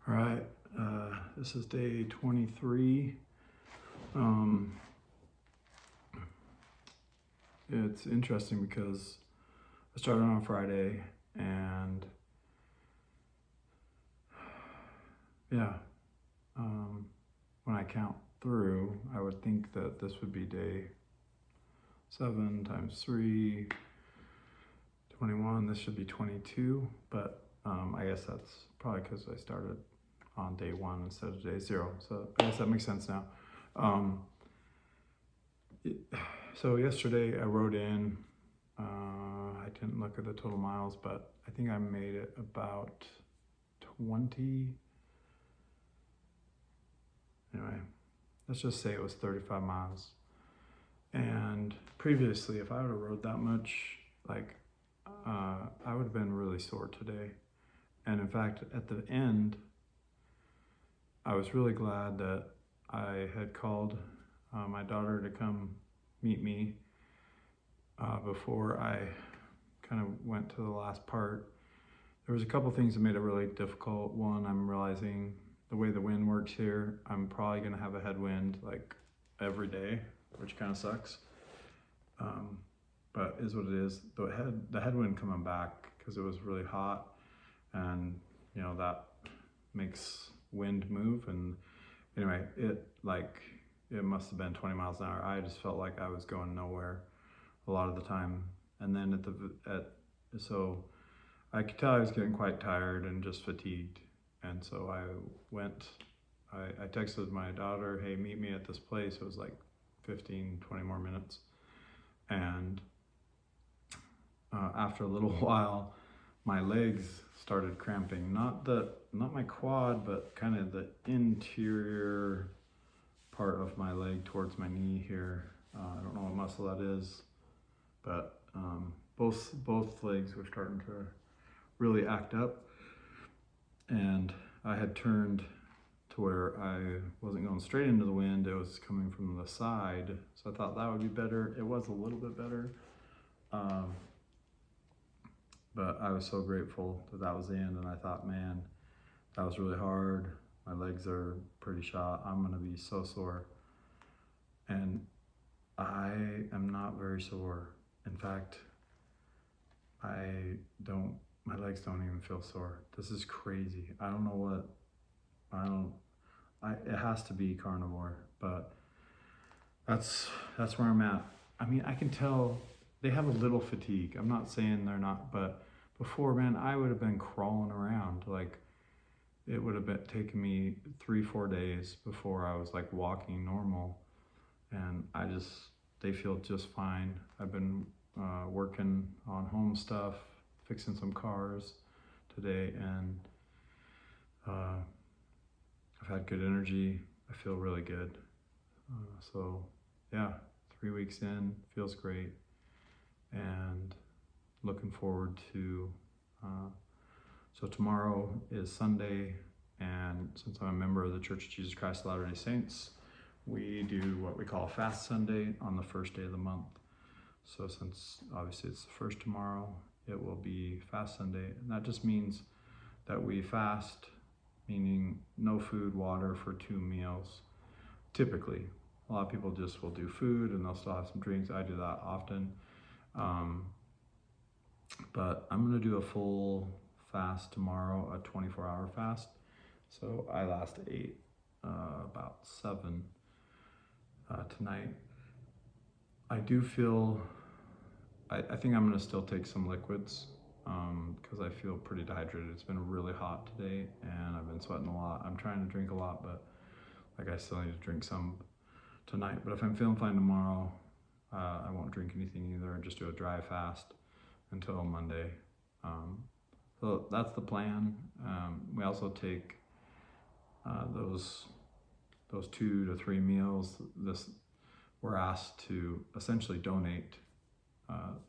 All right, this is day 23. It's interesting because I started on Friday, and yeah, when I count through, I would think that this would be day 7 times 3, 21. This should be 22, but I guess that's probably because I started on day 1 instead of day 0. So I guess that makes sense now. So yesterday I wrote in, I didn't look at the total miles, but I think I made it about 20. Anyway, let's just say it was 35 miles. And previously, if I would have rode that much, I would have been really sore today. And in fact, at the end, I was really glad that I had called my daughter to come meet me before I kind of went to the last part. There was a couple things that made it really difficult. One, I'm realizing the way the wind works here, I'm probably gonna have a headwind like every day, which kind of sucks. But is what it is. The headwind coming back because it was really hot, and that makes wind move. And anyway, it must have been 20 miles an hour. I just felt like I was going nowhere a lot of the time. And then so I could tell I was getting quite tired and just fatigued. And so I texted my daughter, hey, meet me at this place. It was like 15, 20 more minutes. And after a little while, my legs started cramping. Not my quad, but kind of the interior part of my leg towards my knee here. I don't know what muscle that is, but both legs were starting to really act up. And I had turned to where I wasn't going straight into the wind, it was coming from the side. So I thought that would be better. It was a little bit better. But I was so grateful that was the end, and I thought, man, that was really hard. My legs are pretty shot. I'm gonna be so sore. And I am not very sore. In fact, my legs don't even feel sore. This is crazy. I don't know it has to be carnivore, but that's where I'm at. I mean, I can tell they have a little fatigue. I'm not saying they're not, but before, man, I would have been crawling around. Like, it would have been taking me 3-4 days before I was like walking normal. And they feel just fine. I've been working on home stuff, fixing some cars today, and I've had good energy. I feel really good. So yeah, 3 weeks in, feels great. And looking forward to, so tomorrow is Sunday, and since I'm a member of the Church of Jesus Christ of Latter-day Saints, we do what we call a fast Sunday on the first day of the month. So since obviously it's the first tomorrow, it will be fast Sunday. And that just means that we fast, meaning no food, water for 2 meals. Typically, a lot of people just will do food and they'll still have some drinks. I do that often. But I'm gonna do a full fast tomorrow, a 24-hour fast. So I last ate about 7 tonight. I do feel, I think I'm gonna still take some liquids because I feel pretty dehydrated. It's been really hot today and I've been sweating a lot. I'm trying to drink a lot, but I still need to drink some tonight. But if I'm feeling fine tomorrow, I won't drink anything either. Just do a dry fast until Monday. So that's the plan. We also take those 2 to 3 meals. We're asked to essentially donate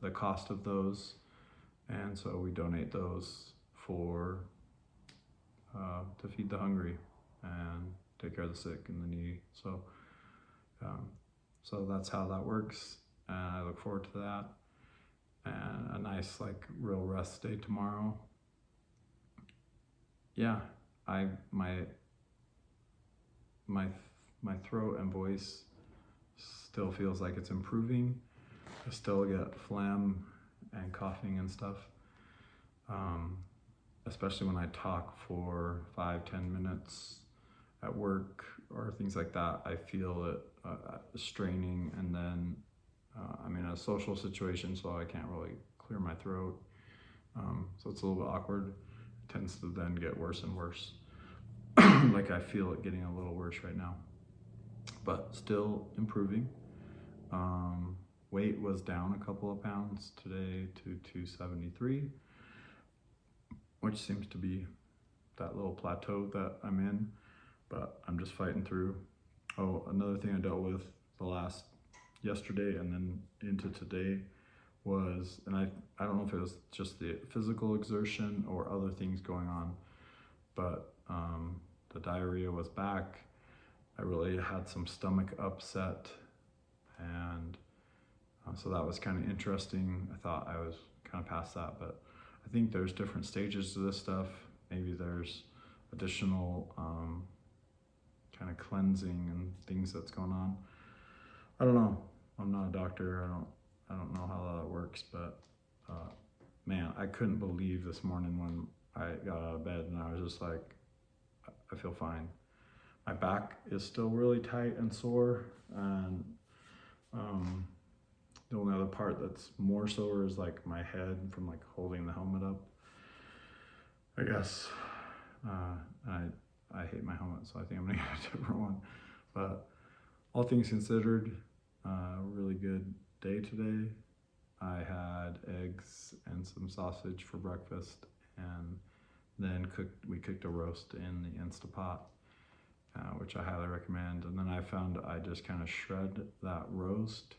the cost of those, and so we donate those to feed the hungry and take care of the sick and the needy. So that's how that works, and I look forward to that. And a nice real rest day tomorrow. Yeah, my my throat and voice still feels like it's improving. I still get phlegm and coughing and stuff. Especially when I talk for 5-10 minutes at work or things like that, I feel it straining, and then I'm in a social situation, so I can't really clear my throat. So it's a little bit awkward. It tends to then get worse and worse. Like I feel it getting a little worse right now, but still improving. Weight was down a couple of pounds today to 273, which seems to be that little plateau that I'm in, but I'm just fighting through. Oh, another thing I dealt with yesterday and then into today was, and I don't know if it was just the physical exertion or other things going on, but the diarrhea was back. I really had some stomach upset, and so that was kind of interesting. I thought I was kind of past that, but I think there's different stages to this stuff. Maybe there's additional kind of cleansing and things that's going on. I don't know. I'm not a doctor. I don't know how that works, but man, I couldn't believe this morning when I got out of bed and I was just like, I feel fine. My back is still really tight and sore, and the only other part that's more sore is like my head from like holding the helmet up. I guess I hate my helmet, so I think I'm gonna get a different one. But all things considered, really good day today. I had eggs and some sausage for breakfast, and then we cooked a roast in the Instapot, which I highly recommend. And then I found I just kind of shred that roast,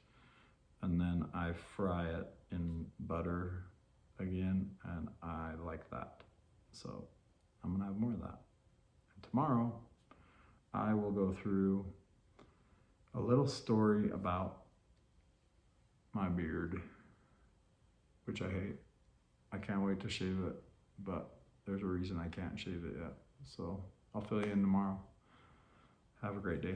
and then I fry it in butter again, and I like that. So I'm gonna have more of that. And tomorrow, I will go through a little story about my beard, which I hate. I can't wait to shave it, but there's a reason I can't shave it yet. So I'll fill you in tomorrow. Have a great day.